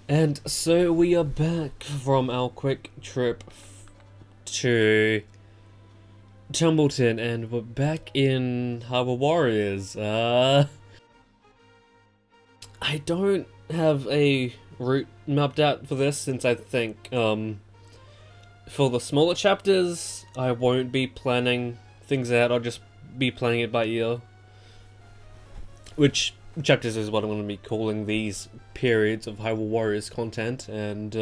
And so we are back from our quick trip to Tumbleton, and we're back in Hyrule Warriors. I don't have a route mapped out for this, since I think, for the smaller chapters, I won't be planning things out, I'll just be playing it by ear. Which chapters is what I'm going to be calling these periods of Hyrule Warriors content, and,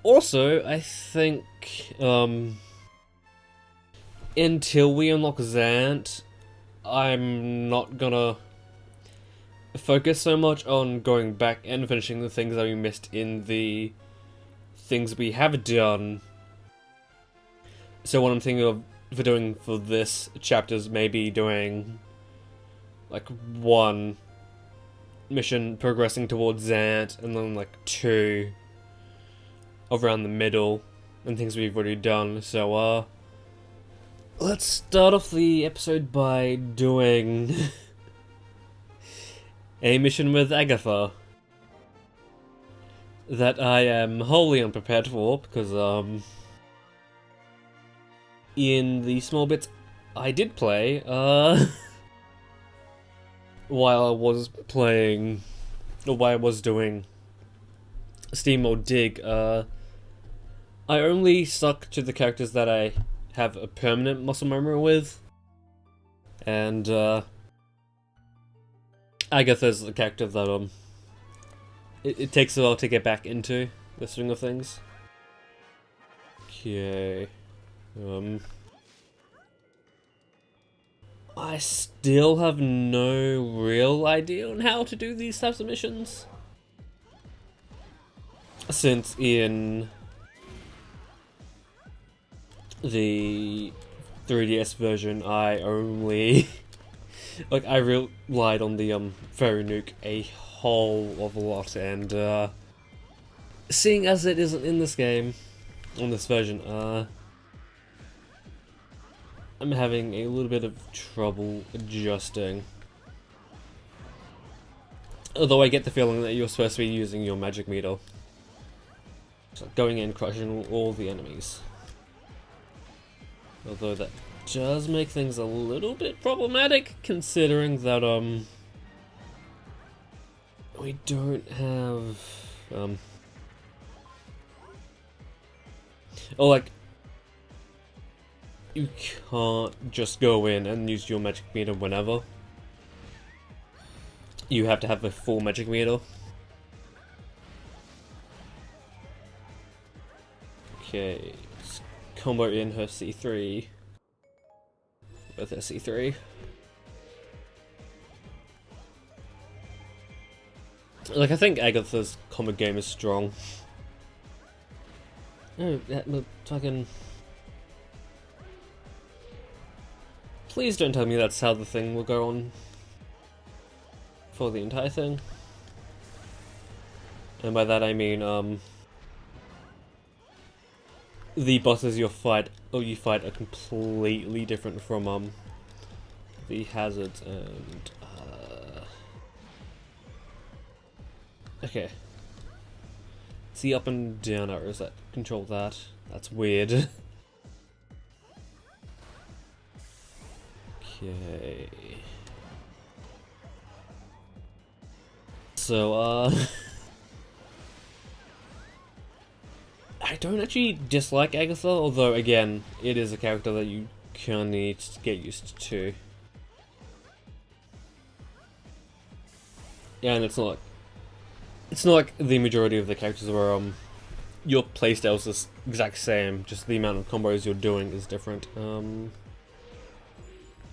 also, I think, until we unlock Zant, I'm not gonna focus so much on going back and finishing the things that we missed in the things we have done. So what I'm thinking of for doing for this chapter is maybe doing like one mission progressing towards Zant, and then like two around the middle and things we've already done. So let's start off the episode by doing a mission with Agatha that I am wholly unprepared for, because in the small bits I did play while I was playing, or while I was doing Steam or Dig, I only stuck to the characters that I have a permanent muscle memory with, and Agatha's the character that it takes a while to get back into the swing of things. Okay, I still have no real idea on how to do these types of missions, since in the 3DS version I only like I relied on the fairy nuke a whole of a lot, and seeing as it isn't in this game, on this version, I'm having a little bit of trouble adjusting. Although I get the feeling that you're supposed to be using your magic meter, so going in crushing all the enemies. Although that does make things a little bit problematic, considering that we don't have like, you can't just go in and use your magic meter whenever. You have to have a full magic meter. Okay, let's combo in her C3 with her C3. Like, I think Agatha's combo game is strong. Oh, that fucking... Please don't tell me that's how the thing will go on for the entire thing. And by that I mean, the bosses you fight are completely different from, the hazards and, okay. It's the up and down arrows that control that. That's weird. Okay. So, I don't actually dislike Agatha, although again, it is a character that you kinda need to get used to. Yeah, and it's not like the majority of the characters where your playstyle is the exact same, just the amount of combos you're doing is different.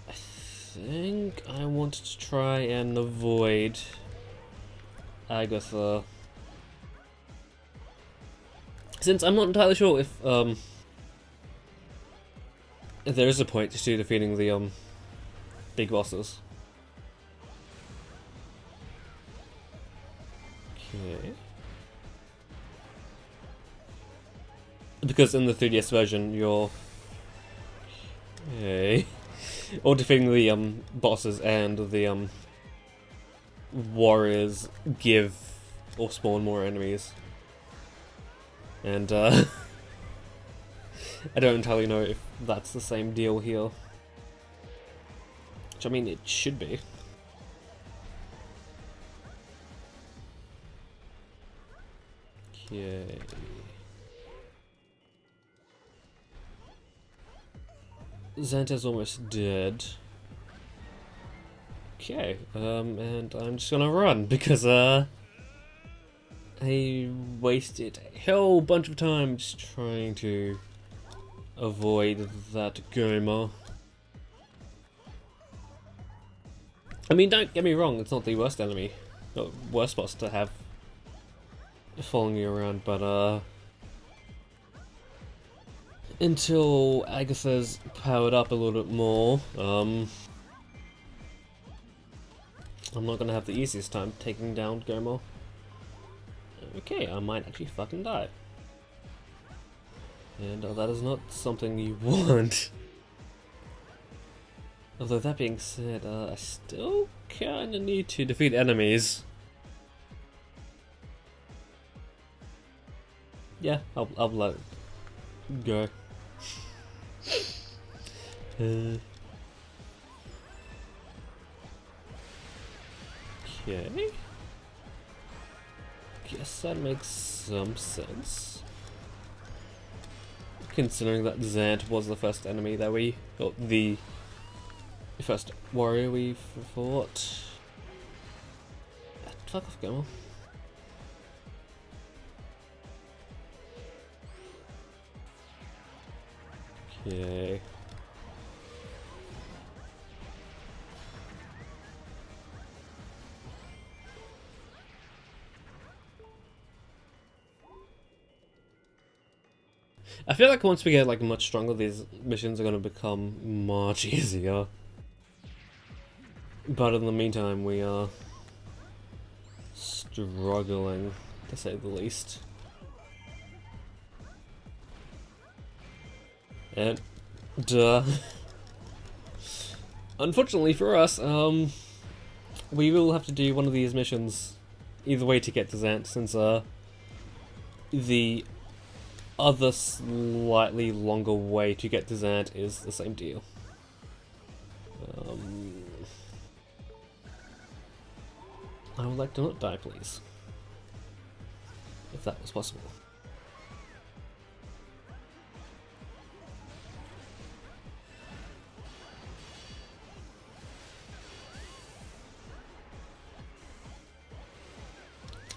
I think I wanted to try and avoid Agatha, since I'm not entirely sure if there is a point to defeating the big bosses. Okay. Because in the 3DS version, you're... Okay. Or defeating the bosses and the warriors give or spawn more enemies. And I don't entirely know if that's the same deal here. Which I mean, it should be. Okay. Zant is almost dead. Okay, and I'm just gonna run because I wasted a whole bunch of time just trying to avoid that Goma. I mean, don't get me wrong, it's not the worst enemy, not worst boss to have following you around, but until Agatha's powered up a little bit more, I'm not gonna have the easiest time taking down Goma. Okay, I might actually fucking die. And that is not something you want. Although that being said, I still kinda need to defeat enemies. Yeah, I'll let it go. Okay. Guess that makes some sense. Considering that Zant was the first enemy that we, or the first warrior we fought. Fuck off, Goma. Okay. I feel like once we get like much stronger, these missions are gonna become much easier. But in the meantime, we are struggling, to say the least. And unfortunately for us, we will have to do one of these missions either way to get to Zant, since the other slightly longer way to get to Zant is the same deal. I would like to not die, please. If that was possible.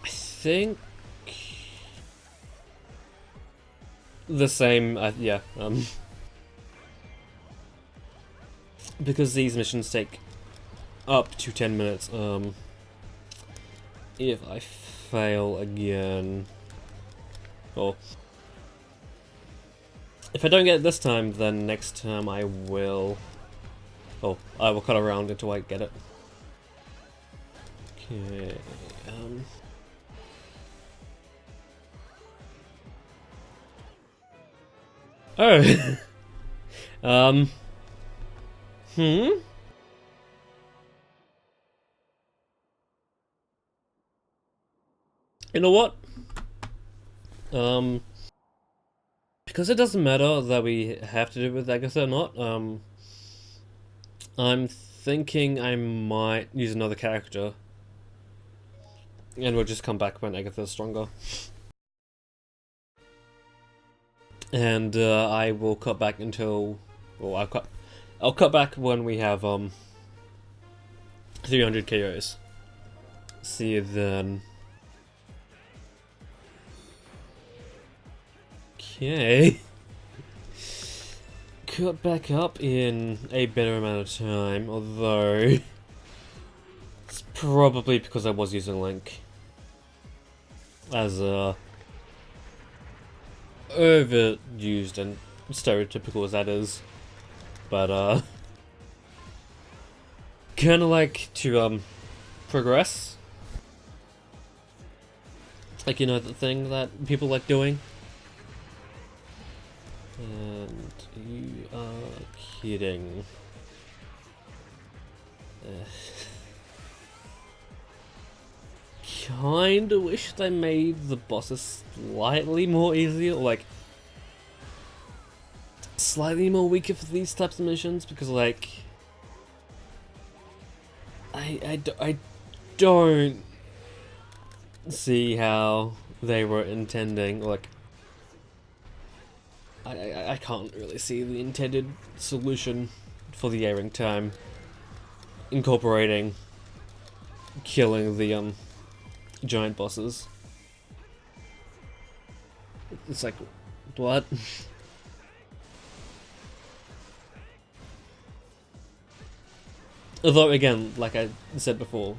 I think the same, yeah, because these missions take up to 10 minutes, if I fail again, or if I don't get it this time, then next time I will, I will cut around until I get it. Okay, oh, You know what? Because it doesn't matter that we have to do it with Agatha or not, I'm thinking I might use another character. And we'll just come back when Agatha's stronger. And I will cut back until, well, I'll cut back when we have 300 KOs. See you then. Okay. Cut back up in a better amount of time, although it's probably because I was using Link as overused and stereotypical as that is, but kinda like to progress, like, you know, the thing that people like doing. And you are kidding. kinda wish they made the bosses slightly more easier, or like slightly more weaker for these types of missions, because like I don't see how they were intending, like I can't really see the intended solution for the airing time incorporating killing the giant bosses. It's like, what? Although again, like I said before,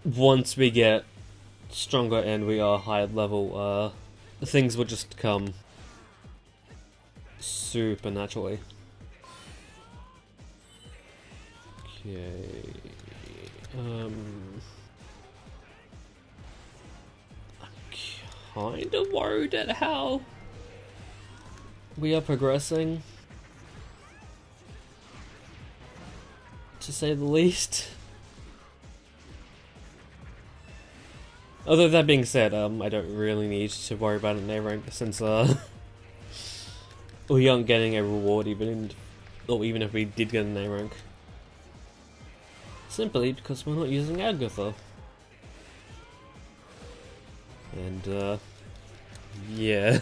once we get stronger and we are higher level, things will just come super naturally. Okay. I'm kinda worried at how we are progressing, to say the least. Although that being said, I don't really need to worry about an A rank since we aren't getting a reward even if we did get an A rank. Simply because we're not using Agatha. And yeah.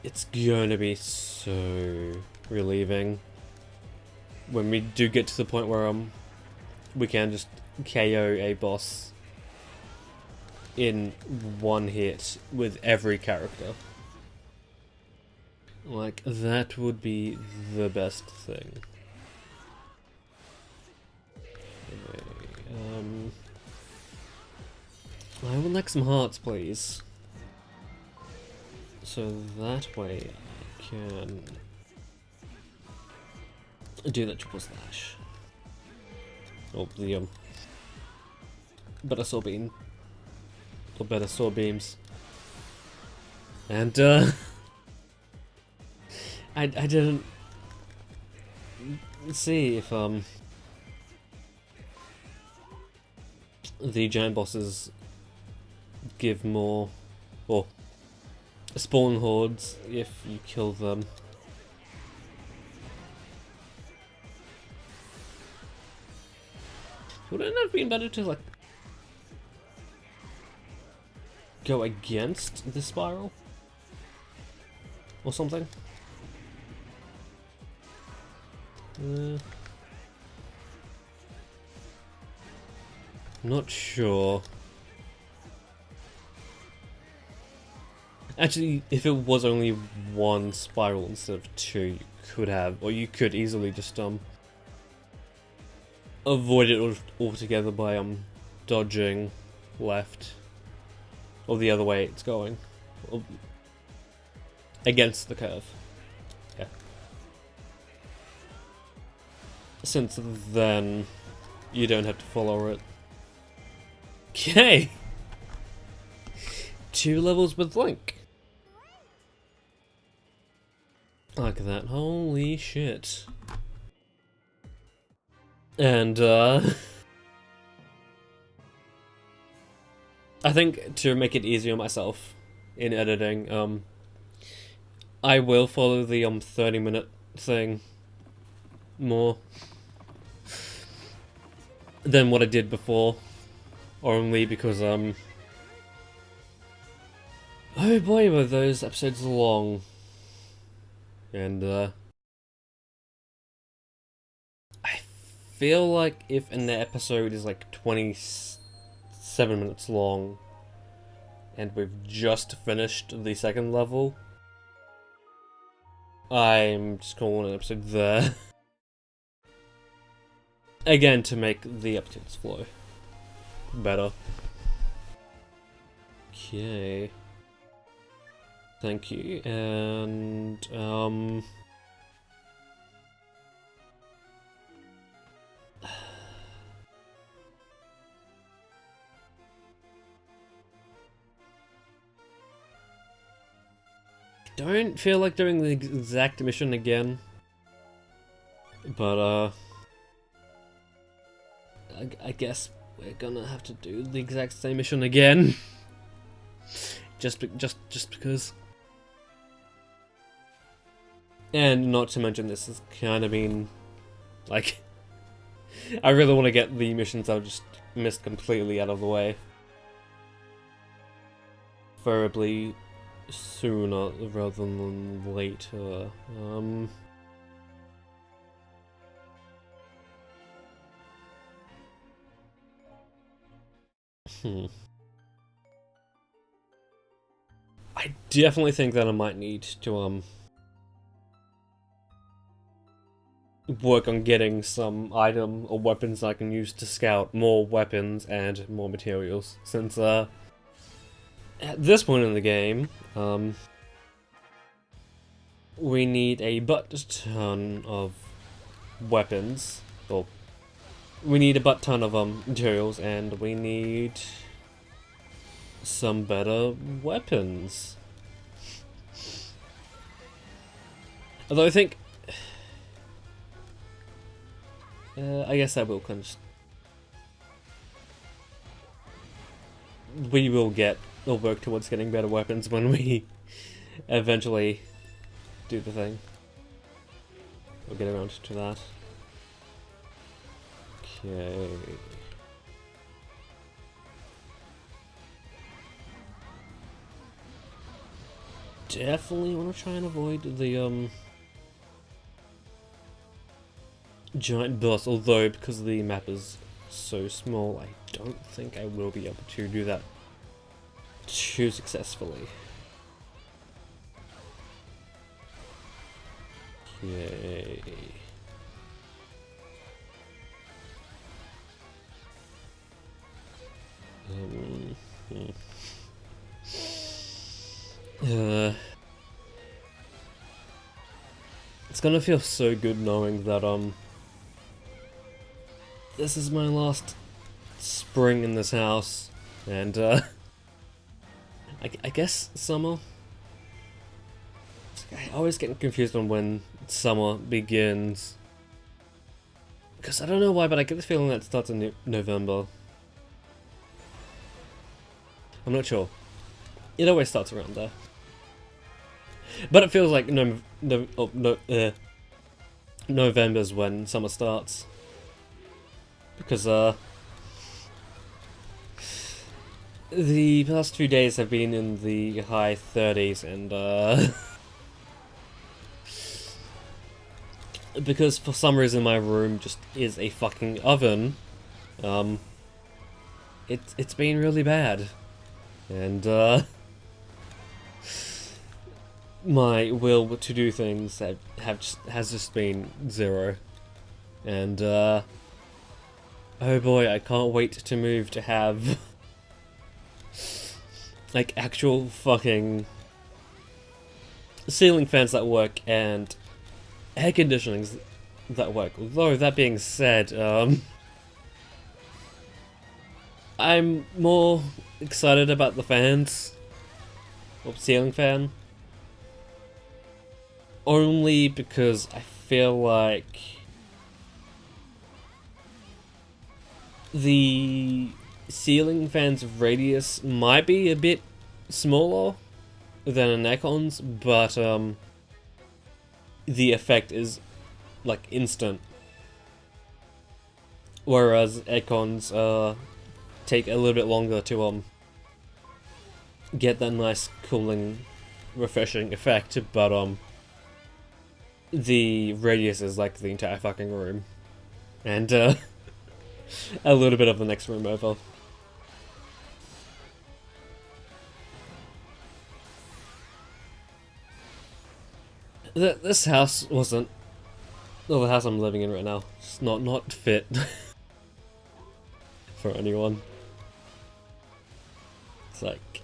It's gonna be so relieving when we do get to the point where we can just KO a boss in one hit with every character. Like, that would be the best thing. Okay, I would like some hearts, please. So that way I can do that triple slash. Or the better saw beam. Or better saw beams. And I didn't see if the giant bosses give more, or spawn hordes if you kill them. Wouldn't it have been better to like go against the spiral or something? Not sure. Actually, if it was only one spiral instead of two, you could have, or you could easily just avoid it altogether by dodging left, or the other way it's going, or against the curve. Yeah. Since then, you don't have to follow it. Okay. 2 levels with Link. Like that. Holy shit. And I think to make it easier on myself in editing, I will follow the 30-minute thing more than what I did before, only because oh boy were those episodes long. And I feel like if an episode is like 27 minutes long and we've just finished the second level, I'm just calling an episode there. Again, to make the episodes flow better. Okay. Thank you, and don't feel like doing the exact mission again. But, I guess we're gonna have to do the exact same mission again. just because. And not to mention, this has kind of been, like, I really want to get the missions I've just missed completely out of the way. Preferably sooner rather than later. I definitely think that I might need to, work on getting some item or weapons I can use to scout more weapons and more materials, since, at this point in the game, we need a butt ton of weapons, or we need a butt ton of materials, and we need some better weapons. Although I think, I guess I will we will get or work towards getting better weapons when we eventually do the thing. We'll get around to that. Okay. Definitely want to try and avoid the giant boss, although because the map is so small, I don't think I will be able to do that too successfully. Okay. It's gonna feel so good knowing that this is my last spring in this house, and I guess summer. I always get confused on when summer begins, because I don't know why, but I get the feeling that it starts in November. I'm not sure. It always starts around there, but it feels like November's when summer starts, because the past few days have been in the high 30s, and because for some reason my room just is a fucking oven, it's been really bad, and my will to do things has just been zero, and oh boy, I can't wait to move to have like actual fucking ceiling fans that work and air conditionings that work. Although that being said, I'm more excited about the fans, or ceiling fan, only because I feel like the ceiling fan's radius might be a bit smaller than an aircon's, but the effect is like instant, whereas aircons take a little bit longer to get that nice cooling, refreshing effect, but the radius is like the entire fucking room, and a little bit of the next room over. This house wasn't, well, the house I'm living in right now, it's not fit for anyone. It's like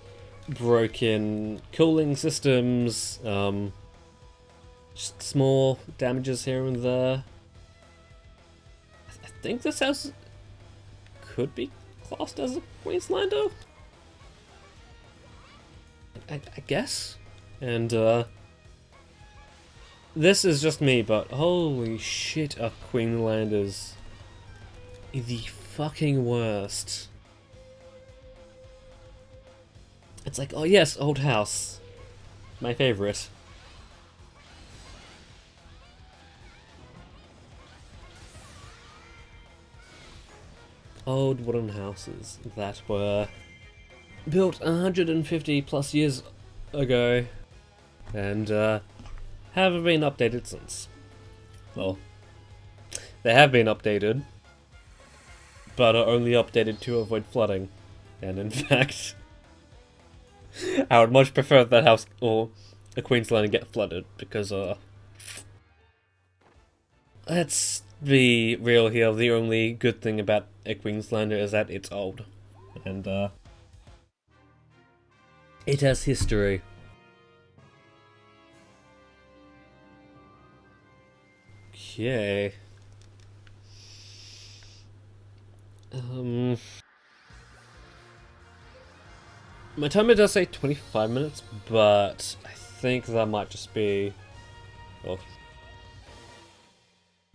broken cooling systems, just small damages here and there. I think this house could be classed as a Queenslander, I guess, and This is just me, but holy shit, are Queenlanders the fucking worst. It's like, oh yes, old house. My favorite. Old wooden houses that were built 150 plus years ago and haven't been updated since. Well, they have been updated, but are only updated to avoid flooding. And in fact, I would much prefer that house or a Queenslander get flooded because let's be real here, the only good thing about a Queenslander is that it's old. And it has history. Okay. My timer does say 25 minutes, but I think that might just be... well,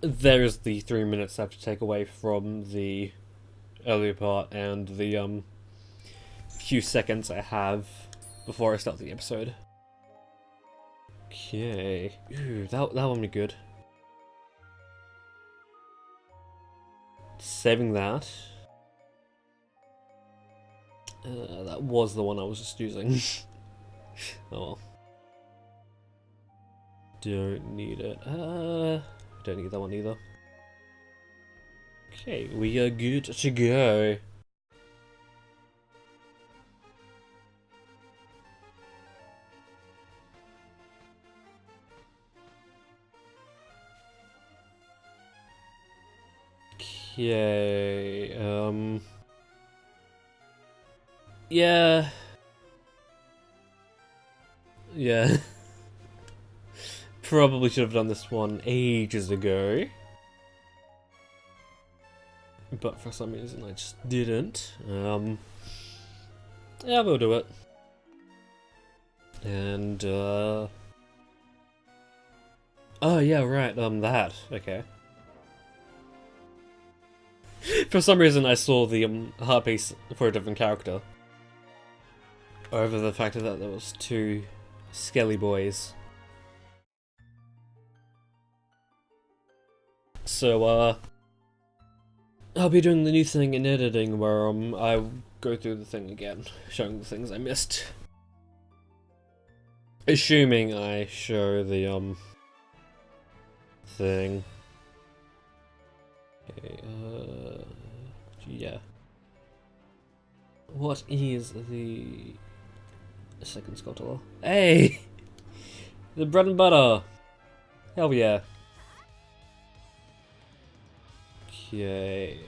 there's the 3 minutes I have to take away from the earlier part and the few seconds I have before I start the episode. Okay. Ooh, that one be good. Saving that. That was the one I was just using. Oh well. Don't need it. Don't need that one either. Okay, we are good to go. Okay, yeah. Yeah. Probably should have done this one ages ago. But for some reason I just didn't. Yeah, we'll do it. And, oh yeah, right, that. Okay. For some reason I saw the heart piece for a different character. Over the fact that there was two skelly boys. So, I'll be doing the new thing in editing where I go through the thing again, showing the things I missed. Assuming I show the thing. Okay, yeah. What is the second sculptor? Hey! The bread and butter! Hell yeah. Okay.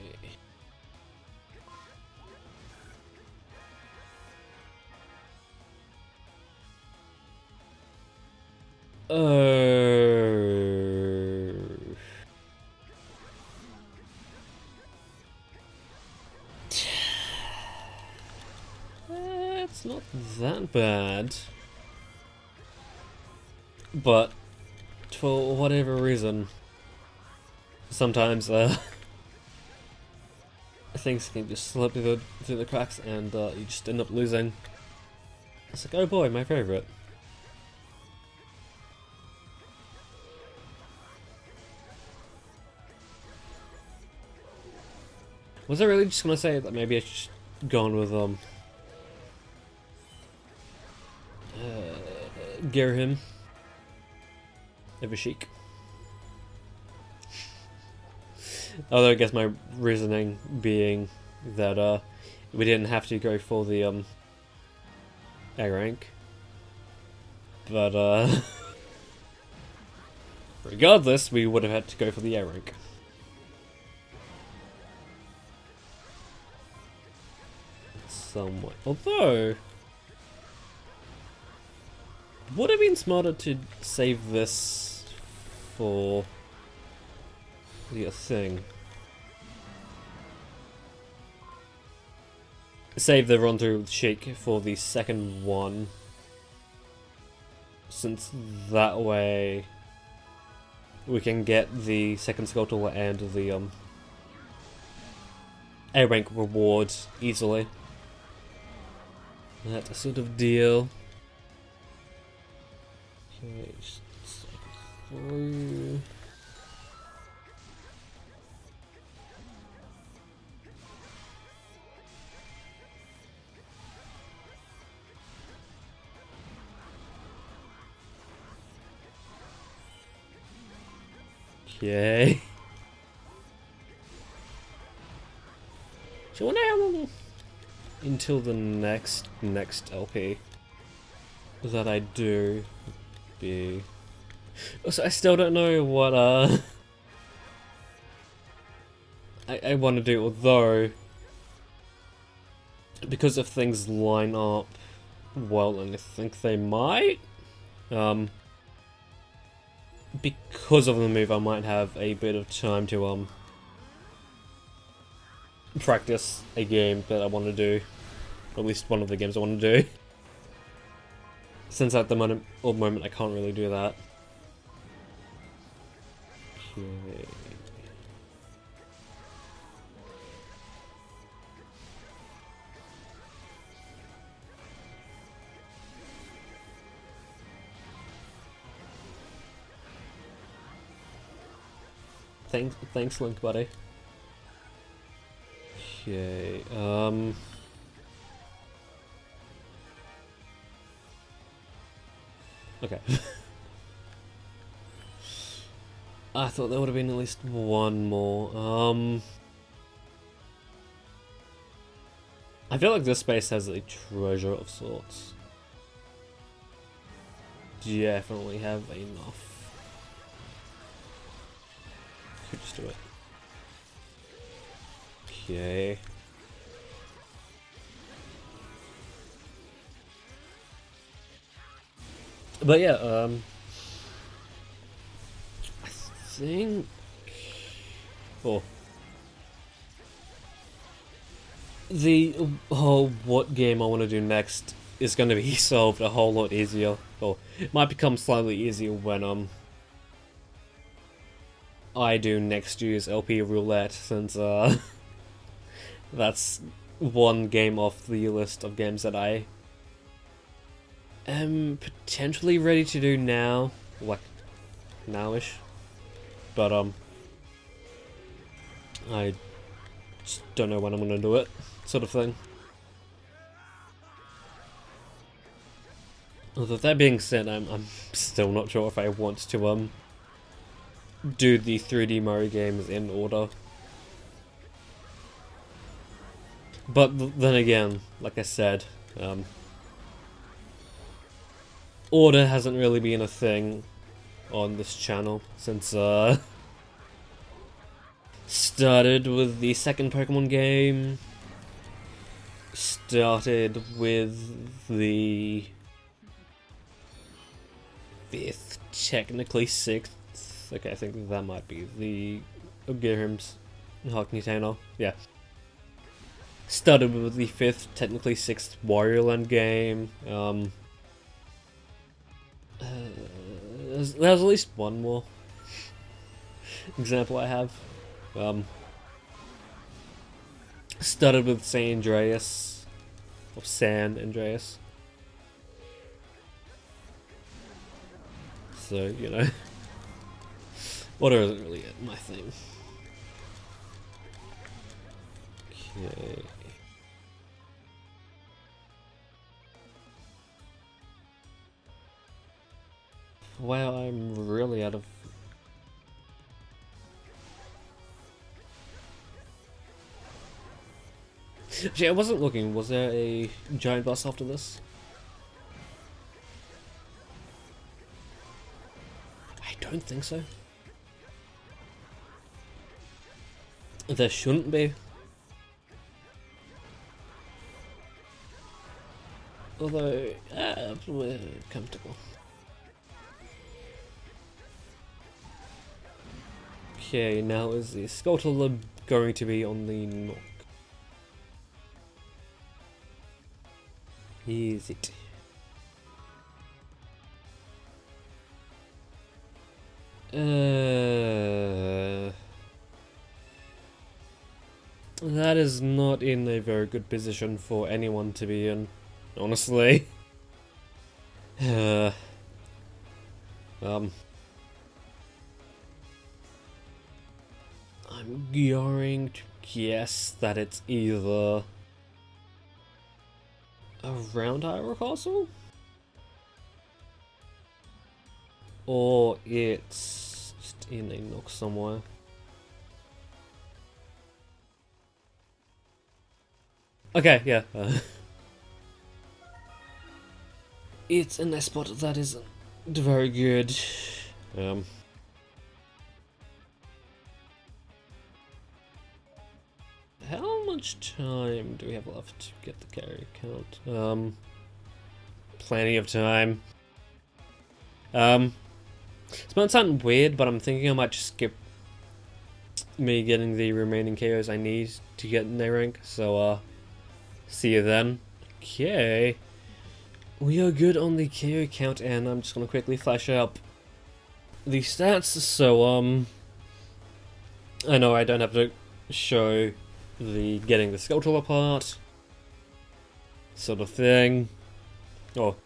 It's not that bad. But for whatever reason, sometimes things can just slip through the cracks and you just end up losing. It's like, oh boy, my favorite. Was I really just gonna say that maybe I should gone with Gerhim Eversheik? Although I guess my reasoning being that we didn't have to go for the A rank. But regardless, we would have had to go for the A rank. Somewhat. Although would have been smarter to save this for the thing. Save the run through with Sheik for the second one. Since that way we can get the second Skulltula and the A rank rewards easily. That's a sort of deal. Okay, just cycle through. Okay. So I wonder how long until the next LP that I do be. So I still don't know what I want to do, although because if things line up well, and I think they might, because of the move, I might have a bit of time to practice a game that I want to do, or at least one of the games I want to do. Since at the moment I can't really do that. Okay. Thanks, Link, buddy. Okay, okay. I thought there would have been at least one more. I feel like this space has a treasure of sorts. Definitely have enough. Could just do it. Okay. But yeah, I think. Oh. The whole what game I want to do next is going to be solved a whole lot easier. Or it might become slightly easier when I do next year's LP Roulette, since that's one game off the list of games that I am potentially ready to do now, like nowish, but I just don't know when I'm gonna do it, sort of thing. Although that being said, I'm still not sure if I want to do the 3D Mario games in order. But then again, like I said, order hasn't really been a thing on this channel since started with the second Pokemon game, started with the 5th, technically 6th. Okay, I think that might be the Girham's Container. Yeah. Started with the 5th, technically 6th Wario Land game. There's at least one more example I have. Started with San Andreas, or San Andreas. So, you know, order isn't really my thing. Okay. Well, I'm really out of... Actually, I wasn't looking. Was there a giant boss after this? I don't think so. There shouldn't be. Although, we're comfortable. Okay, now is the Skulltula going to be on the knock? Is it? That is not in a very good position for anyone to be in, honestly. I'm going to guess that it's either around Hyrule Castle, or it's just in a nook somewhere. Okay, yeah. It's in a spot that isn't very good. How much time do we have left to get the carry count? Plenty of time. It's might sound weird, but I'm thinking I might just skip me getting the remaining KOs I need to get in their rank, so see you then. Okay. We are good on the KO count, and I'm just gonna quickly flash up the stats, so I know I don't have to show the getting the skeletal apart sort of thing, or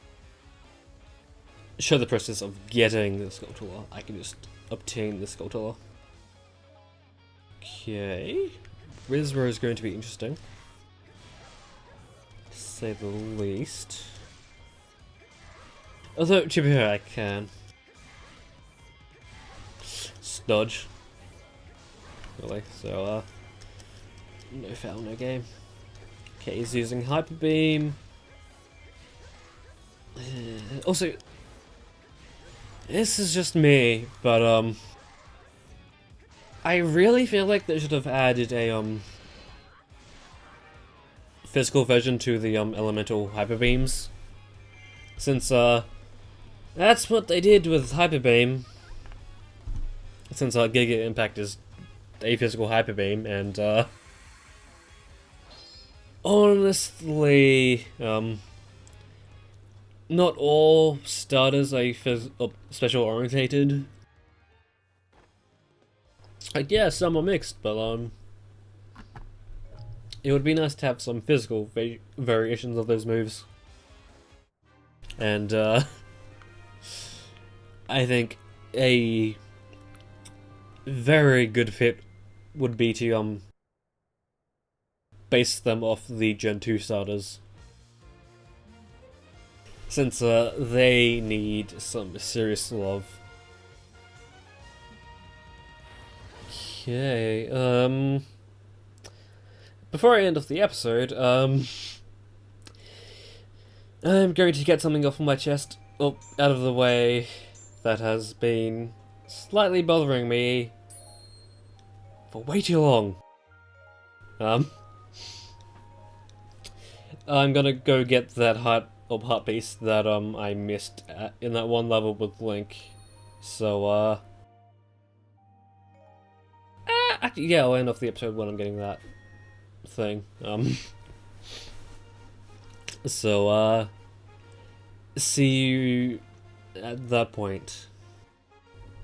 show the process of getting the skeletal. I can just obtain the skeletal. Okay, Rizra is going to be interesting, to say the least. Although, to be fair, I can dodge. Really, so, no foul, no game. Okay, he's using Hyper Beam. Also, this is just me, but, I really feel like they should have added a, physical version to the, elemental Hyper Beams. Since, that's what they did with Hyper Beam. Since, Giga Impact is a physical Hyper Beam, and, honestly, not all starters are special orientated. Like, yeah, some are mixed, but, it would be nice to have some physical variations of those moves. And, I think a very good fit would be to, base them off the Gen 2 starters. Since, they need some serious love. Okay, before I end off the episode, I'm going to get something off my chest, out of the way, that has been slightly bothering me for way too long. I'm gonna go get that heart piece that I missed in that one level with Link. So actually, yeah, I'll end off the episode when I'm getting that thing. So see you at that point.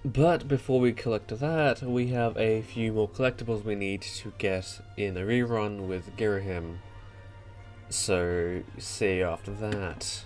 But before we collect that, we have a few more collectibles we need to get in a rerun with Girahim. So, see you after that.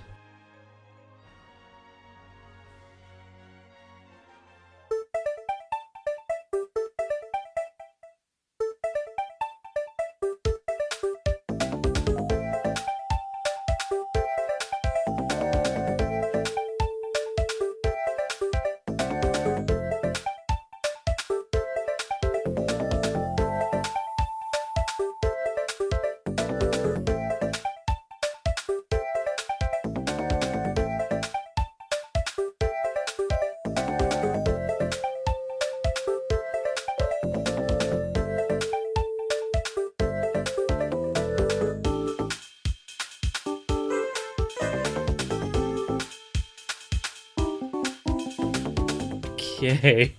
Okay,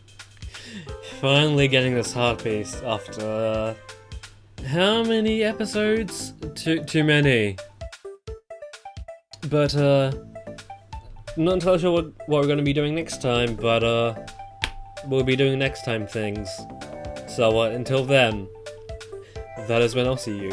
finally getting this heart piece after how many episodes? Too many. But not entirely sure what we're going to be doing next time. But we'll be doing next time things. So until then, that is when I'll see you.